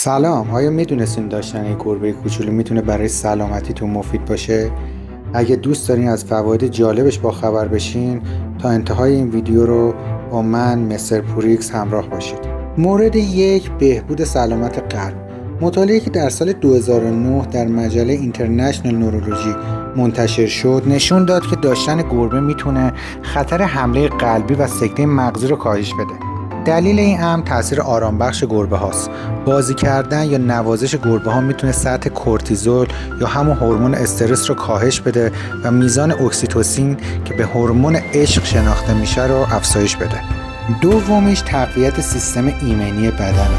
سلام، آیا میدونستین داشتن یک گربه کوچولو میتونه برای سلامتیتون مفید باشه؟ اگه دوست دارین از فواید جالبش با خبر بشین تا انتهای این ویدیو رو با من مستر پوریکس همراه باشید. مورد یک، بهبود سلامت قلب. مطالعه‌ای که در سال 2009 در مجله اینترنشنال نورولوژی منتشر شد نشون داد که داشتن گربه میتونه خطر حمله قلبی و سکته مغزی رو کاهش بده. دلیل این امر تاثیر آرامبخش گربه هاست. بازی کردن یا نوازش گربه ها میتونه سطح کورتیزول یا همون هورمون استرس رو کاهش بده و میزان اکسیتوسین که به هورمون عشق شناخته میشه رو افزایش بده. دومیش تقویت سیستم ایمنی بدنه.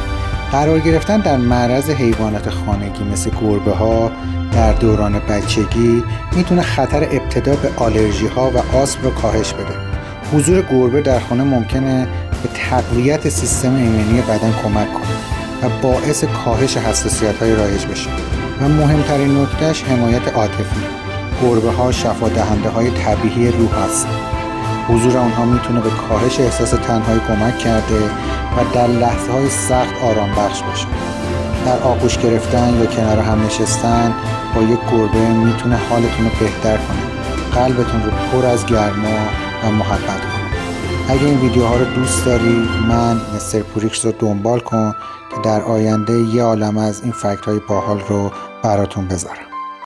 قرار گرفتن در معرض حیوانات خانگی مثل گربه ها در دوران بچگی میتونه خطر ابتلا به آلرژی ها و آسم رو کاهش بده. حضور گربه در خانه ممکنه به تقویت سیستم ایمنی بدن کمک کنه و باعث کاهش حساسیت‌های رایج بشه. و مهمترین نکتهش حمایت عاطفی. گربه ها شفادهنده‌های طبیعی روح هستند. حضور آنها میتونه به کاهش احساس تنهایی کمک کرده و در لحظه‌های سخت آرام بخش باشه. در آغوش گرفتن یا کنار هم نشستن با یک گربه میتونه حالتون رو بهتر کنه. قلبتون رو پر از گرما و محبت کنه. اگه این ویدیوها رو دوست داری من مستر پوریکس رو دنبال کن که در آینده یه عالمه از این فکت های باحال رو براتون بذارم.